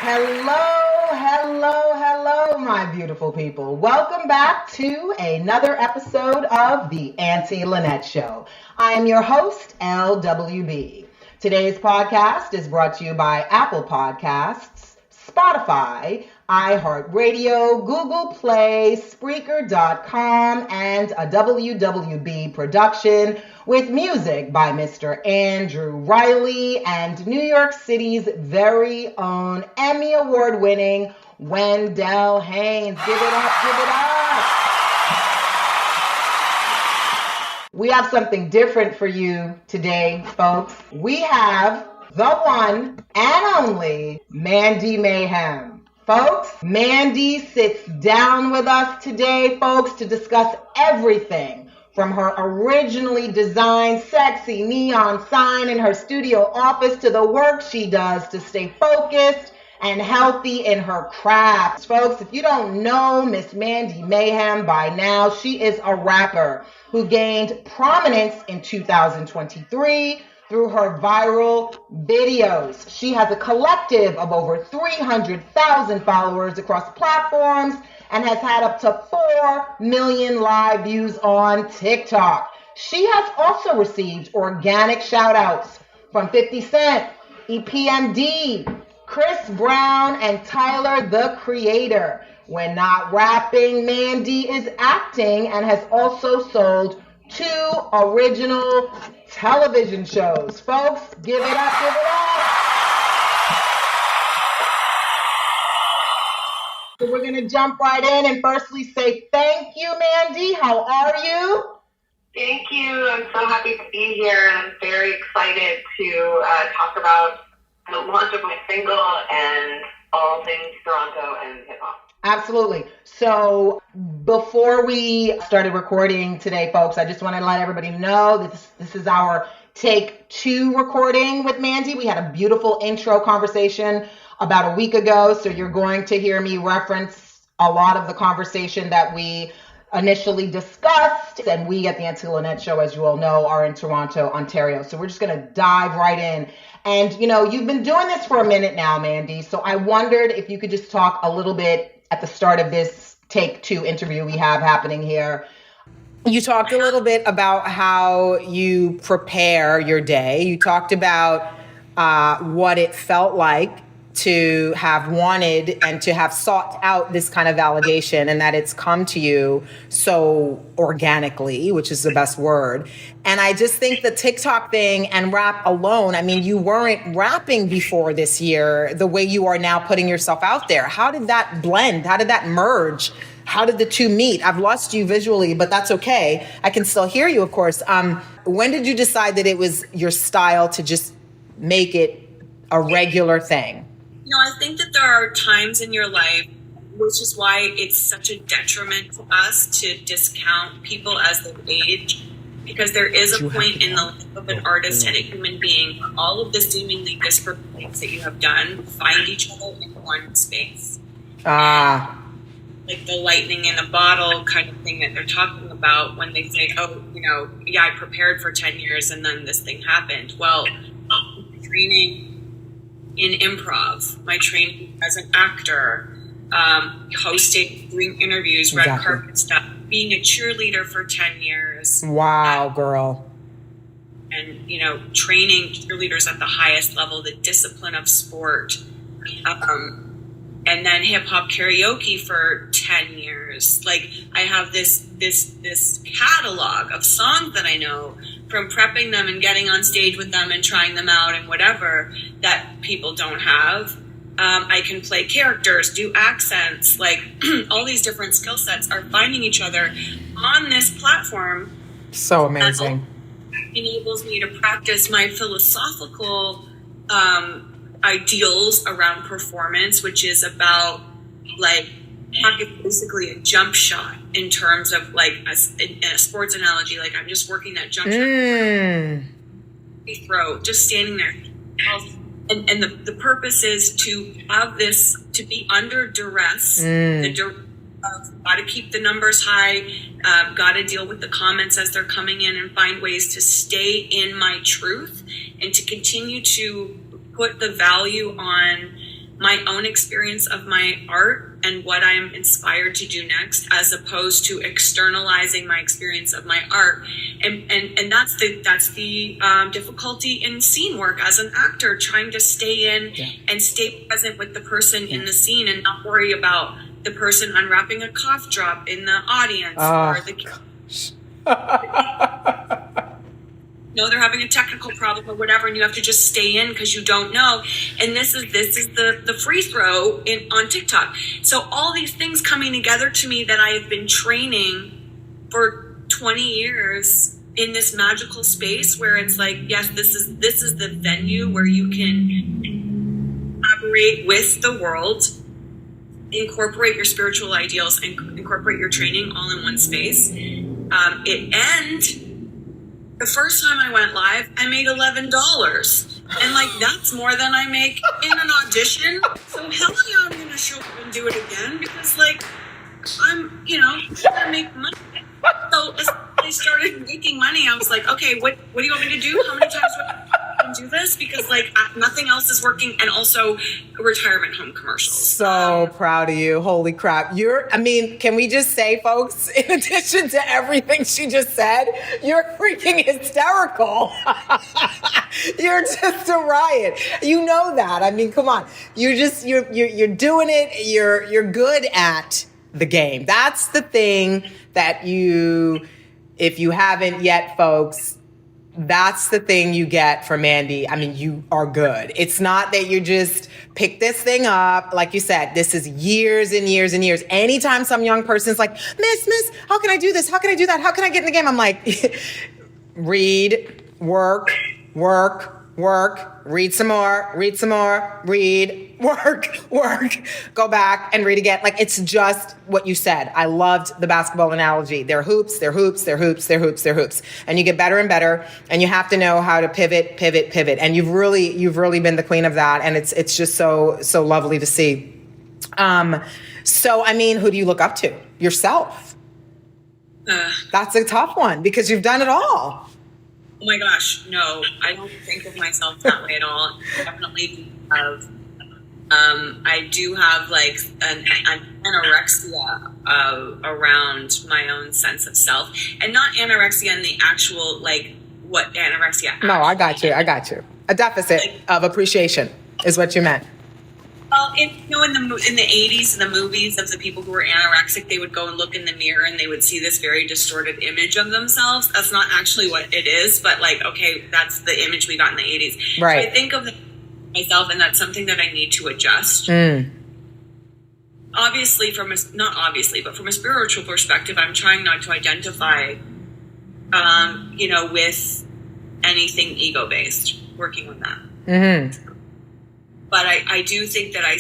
Hello, my beautiful people. Welcome back to another episode of the Auntie Lynette Show. I am your host, LWB. Today's podcast is brought to you by Apple Podcasts, Spotify, iHeartRadio, Google Play, Spreaker.com, and a WWB production with music by Mr. Andrew Riley and New York City's very own Emmy Award-winning Wendell Haynes. Give it up, give it up. We have something different for you today, folks. We have the one and only Mandy Mayhem. Folks, Mandy sits down with us today, folks, to discuss everything from her originally designed sexy neon sign in her studio office to the work she does to stay focused and healthy in her craft. Folks, if you don't know Miss Mandy Mayhem by now, she is a rapper who gained prominence in 2023 through her viral videos. She has a collective of over 300,000 followers across platforms and has had up to 4 million live views on TikTok. She has also received organic shout-outs from 50 Cent, EPMD, Chris Brown, and Tyler, the Creator. When not rapping, Mandy is acting and has also sold 2 original television shows. Folks, give it up, give it up. So we're going to jump right in and firstly say thank you, Mandy. How are you? Thank you. I'm so happy to be here. I'm very excited to talk about the launch of my single and all things Toronto and hip-hop. Absolutely. So before we started recording today, folks, I just want to let everybody know that this is our take 2 recording with Mandy. We had a beautiful intro conversation about a week ago, so you're going to hear me reference a lot of the conversation that we initially discussed. And we at the Auntie Lynette Show, as you all know, are in Toronto, Ontario. So we're just going to dive right in. And, you know, you've been doing this for a minute now, Mandy. So I wondered if you could just talk a little bit at the start of this Take 2 interview we have happening here. You talked a little bit about how you prepare your day. You talked about what it felt like to have wanted and to have sought out this kind of validation and that it's come to you so organically, which is the best word. And I just think the TikTok thing and rap alone, I mean, you weren't rapping before this year the way you are now putting yourself out there. How did that blend? How did that merge? How did the two meet? I've lost you visually, but that's okay. I can still hear you, of course. When did you decide that it was your style to just make it a regular thing? You know, I think that there are times in your life, which is why it's such a detriment to us to discount people as they age, because there is a point in the life of an artist and a human being where all of the seemingly disparate things that you have done find each other in one space. Like the lightning in a bottle kind of thing that they're talking about when they say, oh, you know, yeah, I prepared for 10 years and then this thing happened. Well, training in improv, my training as an actor, hosting, doing interviews, red carpet stuff, being a cheerleader for 10 years. Wow, girl. And, you know, training cheerleaders at the highest level, the discipline of sport. And then hip hop karaoke for 10 years. Like, I have this catalog of songs that I know from prepping them and getting on stage with them and trying them out and whatever that people don't have. I can play characters, do accents, like all these different skill sets are finding each other on this platform. So amazing. That enables me to practice my philosophical ideals around performance, which is about like basically a jump shot in terms of like in a sports analogy. Like I'm just working that jump shot, throw, just standing there. And the purpose is to have this, to be under duress, got to keep the numbers high, got to deal with the comments as they're coming in and find ways to stay in my truth and to continue to put the value on my own experience of my art and what I'm inspired to do next, as opposed to externalizing my experience of my art. And that's the difficulty in scene work as an actor, trying to stay in and stay present with the person in the scene and not worry about the person unwrapping a cough drop in the audience or they're having a technical problem or whatever, and you have to just stay in because you don't know. And this is the free throw on TikTok. So all these things coming together to me that I have been training for 20 years in this magical space where it's like, yes, this is the venue where you can collaborate with the world, incorporate your spiritual ideals, and incorporate your training all in one space. The first time I went live, I made $11. And like, that's more than I make in an audition. So hell yeah, I'm going to show up and do it again because like, I'm, gonna make money. So as I started making money, I was like, okay, what do you want me to do? How many times do I can do this? Because like nothing else is working. And also retirement home commercials. So proud of you. Holy crap. Can we just say, folks, in addition to everything she just said, you're freaking hysterical. You're just a riot. You know that. I mean, come on. You're doing it. You're good at the game. That's the thing that if you haven't yet, folks, that's the thing you get from Mandy. I mean, you are good. It's not that you just pick this thing up. Like you said, this is years and years and years. Anytime some young person's like, Miss, how can I do this? How can I do that? How can I get in the game? I'm like, read, work, read some more, read, work, go back and read again. Like, it's just what you said. I loved the basketball analogy. They're hoops. And you get better and better, and you have to know how to pivot. And you've really been the queen of that. And it's just so lovely to see. So, I mean, who do you look up to? Yourself. That's a tough one because you've done it all. Oh my gosh, no, I don't think of myself that way at all. Definitely have. I do have like an anorexia around my own sense of self, and not anorexia in the actual like what anorexia. No, I got you. A deficit of appreciation is what you meant. Well, in the 80s, in the movies of the people who were anorexic, they would go and look in the mirror and they would see this very distorted image of themselves. That's not actually what it is, but like, okay, that's the image we got in the 80s. Right. So I think of myself, and that's something that I need to adjust. Obviously, from a spiritual perspective, I'm trying not to identify, with anything ego-based, working with that. Mm-hmm. But I do think that I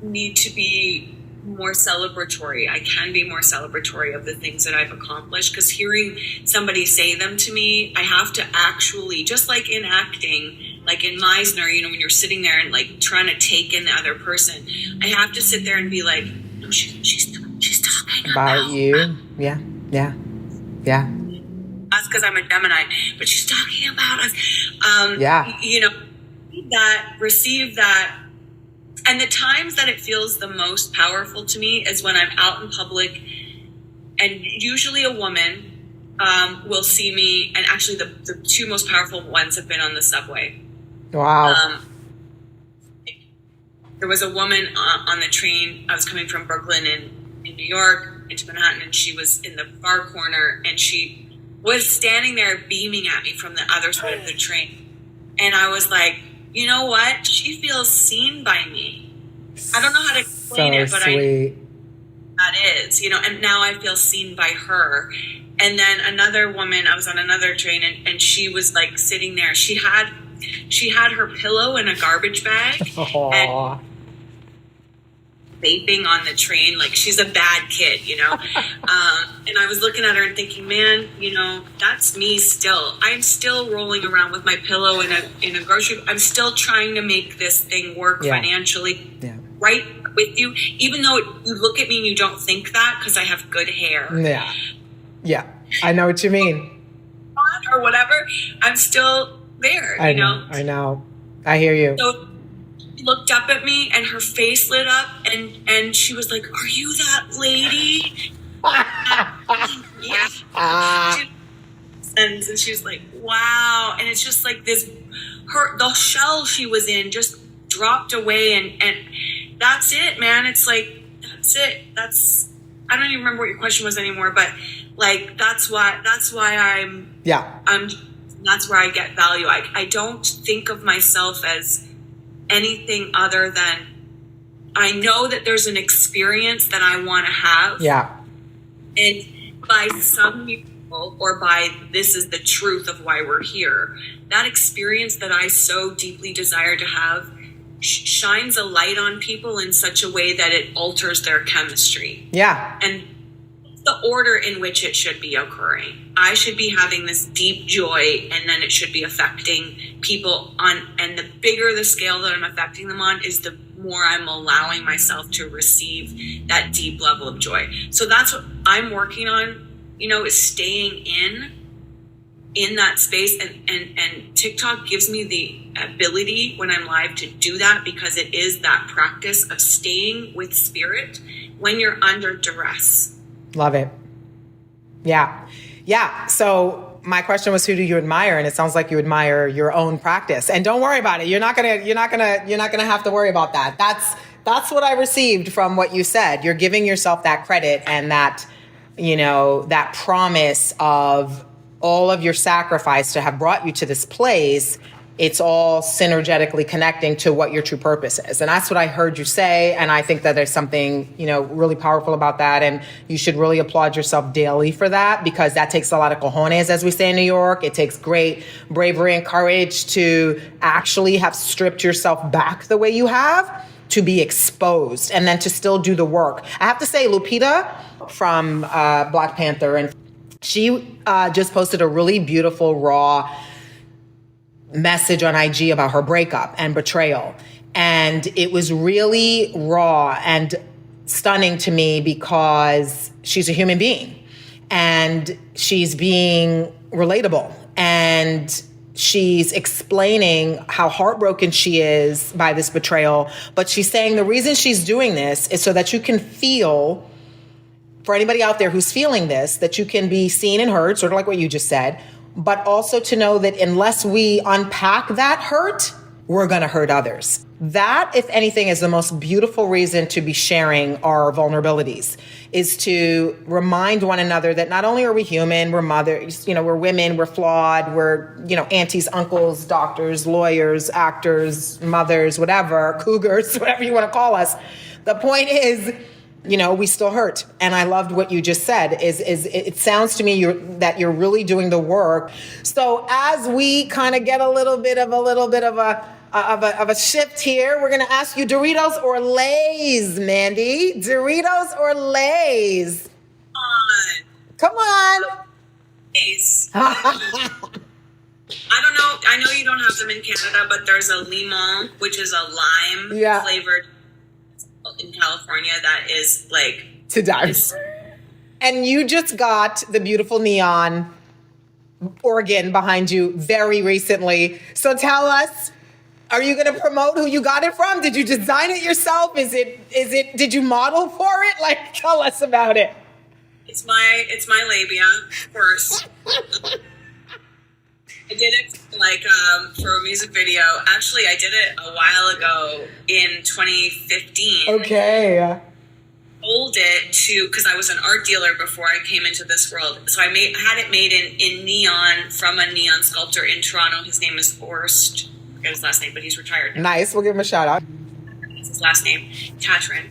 need to be more celebratory. I can be more celebratory of the things that I've accomplished, because hearing somebody say them to me, I have to actually, just like in acting, like in Meisner, when you're sitting there and like trying to take in the other person, I have to sit there and be like, no, she's talking about you. Yeah. That's because I'm a Gemini, but she's talking about us. Receive that. And the times that it feels the most powerful to me is when I'm out in public, and usually a woman will see me. And actually the two most powerful ones have been on the subway. Wow. There was a woman on the train. I was coming from Brooklyn in New York into Manhattan, and she was in the far corner, and she was standing there beaming at me from the other side of the train. And I was like, you know what? She feels seen by me. I don't know how to explain it, but that is, and now I feel seen by her. And then another woman, I was on another train, and she was like sitting there. She had her pillow in a garbage bag. Aww. And vaping on the train, like she's a bad kid, and I was looking at her and thinking, man, that's me still. I'm still rolling around with my pillow in a grocery. I'm still trying to make this thing work financially, right with you, even though you look at me and you don't think that because I have good hair. Yeah, I know what you mean. Or whatever, I'm still there. I know. I hear you. So she looked up at me and her face lit up and she was like, "Are you that lady?" Yeah. And she was like, "Wow." And it's just like this, the shell she was in just dropped away and that's it, man. It's like, that's it. I don't even remember what your question was anymore, but like, that's why that's where I get value. I don't think of myself as anything other than, I know that there's an experience that I want to have. Yeah. And by some people, or by this is the truth of why we're here, that experience that I so deeply desire to have shines a light on people in such a way that it alters their chemistry. Yeah. And the order in which it should be occurring. I should be having this deep joy, and then it should be affecting people and the bigger the scale that I'm affecting them on is the more I'm allowing myself to receive that deep level of joy. So that's what I'm working on, is staying in that space, and TikTok gives me the ability when I'm live to do that, because it is that practice of staying with spirit when you're under duress. Love it. Yeah. So my question was, who do you admire? And it sounds like you admire your own practice. And don't worry about it. You're not gonna have to worry about that. That's what I received from what you said. You're giving yourself that credit and that, that promise of all of your sacrifice to have brought you to this place. It's all synergetically connecting to what your true purpose is. And that's what I heard you say. And I think that there's something, really powerful about that. And you should really applaud yourself daily for that, because that takes a lot of cojones, as we say in New York. It takes great bravery and courage to actually have stripped yourself back the way you have, to be exposed, and then to still do the work. I have to say, Lupita from Black Panther, and she just posted a really beautiful, raw message on IG about her breakup and betrayal. And it was really raw and stunning to me, because she's a human being and she's being relatable, and she's explaining how heartbroken she is by this betrayal. But she's saying the reason she's doing this is so that you can feel, for anybody out there who's feeling this, that you can be seen and heard, sort of like what you just said, but also to know that unless we unpack that hurt, we're going to hurt others. That, if anything, is the most beautiful reason to be sharing our vulnerabilities, is to remind one another that not only are we human, we're mothers, we're women, we're flawed, we're, aunties, uncles, doctors, lawyers, actors, mothers, whatever, cougars, whatever you want to call us. The point is, we still hurt. And I loved what you just said, is it sounds to me that you're really doing the work. So as we kind of get a little bit of a shift here, we're going to ask you, Doritos or Lay's, Mandy? Doritos or Lay's? Come on. Lay's. I don't know. I know you don't have them in Canada, but there's a limon, which is a lime flavored in California that is like to die. And you just got the beautiful neon organ behind you very recently. So tell us, are you going to promote who you got it from? Did you design it yourself? Did you model for it? Like, tell us about it. It's my labia first. I did it for a music video. Actually, I did it a while ago in 2015. Okay. Sold it because I was an art dealer before I came into this world. So I had it made in neon from a neon sculptor in Toronto. His name is Forrest. I forget his last name, but he's retired now. Nice. We'll give him a shout out. That's his last name, Tatrin.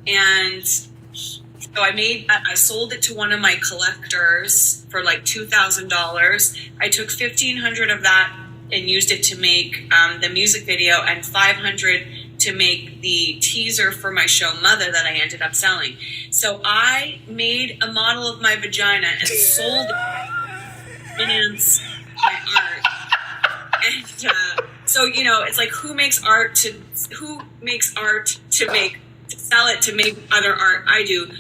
And so I sold it to one of my collectors for like $2,000. I took $1,500 of that and used it to make the music video, and $500 to make the teaser for my show Mother that I ended up selling. So I made a model of my vagina and sold it finance my art. And so it's like, who makes art to sell it to make other art? I do.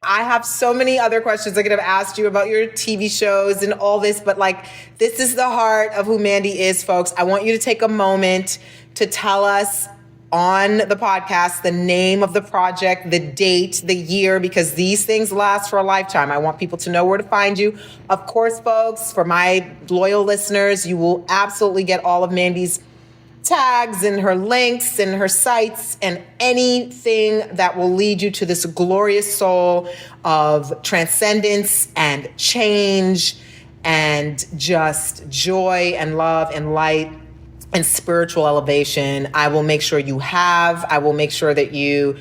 I have so many other questions I could have asked you about your TV shows and all this, but like, this is the heart of who Mandy is, folks. I want you to take a moment to tell us on the podcast the name of the project, the date, the year, because these things last for a lifetime. I want people to know where to find you. Of course, folks, for my loyal listeners, you will absolutely get all of Mandy's tags and her links and her sites and anything that will lead you to this glorious soul of transcendence and change and just joy and love and light and spiritual elevation. I will make sure you have. I will make sure that you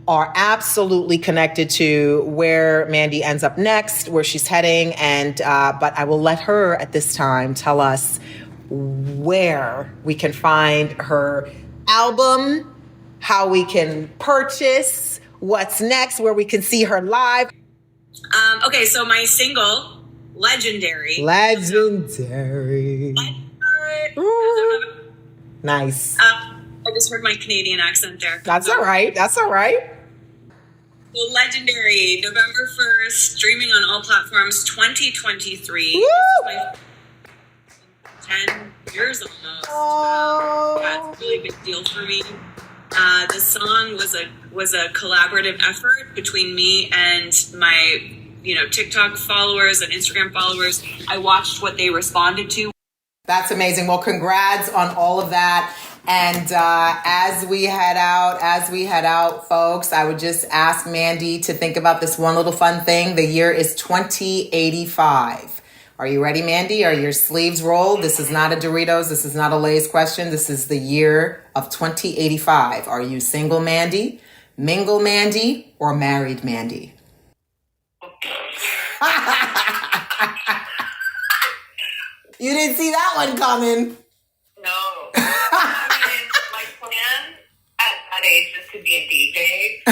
are absolutely connected to where Mandy ends up next, where she's heading. And but I will let her at this time tell us where we can find her album, how we can purchase, what's next, where we can see her live. Okay, so my single, Legendary. Nice. I just heard my Canadian accent there. That's all right. That's all right. So Legendary, November 1st, streaming on all platforms, 2023. Woo! This is my 10 years almost. Oh. That's a really big deal for me. The song was a collaborative effort between me and my TikTok followers and Instagram followers. I watched what they responded to. That's amazing. Well, congrats on all of that. And as we head out, folks, I would just ask Mandy to think about this one little fun thing. The year is 2085. Are you ready, Mandy? Are your sleeves rolled? This is not a Doritos. This is not a Lay's question. This is the year of 2085. Are you single, Mandy, mingle, Mandy, or married, Mandy? You didn't see that one coming. No. I mean, my plan at that age is to be a DJ.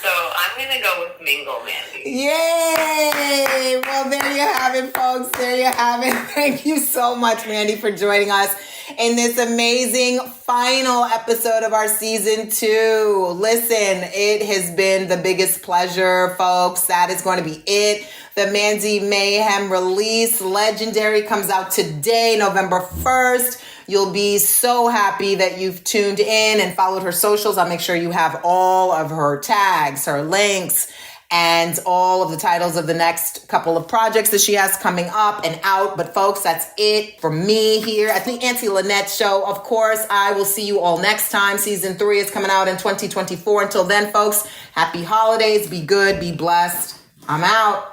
So I'm going to go with Mingle Mandy. Yay! Well, there you have it, folks. There you have it. Thank you so much, Mandy, for joining us in this amazing final episode of our season 2. Listen, it has been the biggest pleasure, folks. That is going to be it. The Mandy Mayhem release, Legendary, comes out today, November 1st. You'll be so happy that you've tuned in and followed her socials. I'll make sure you have all of her tags, her links, and all of the titles of the next couple of projects that she has coming up and out. But folks, that's it for me here at the Auntie Lynette Show. Of course, I will see you all next time. Season 3 is coming out in 2024. Until then, folks, happy holidays. Be good. Be blessed. I'm out.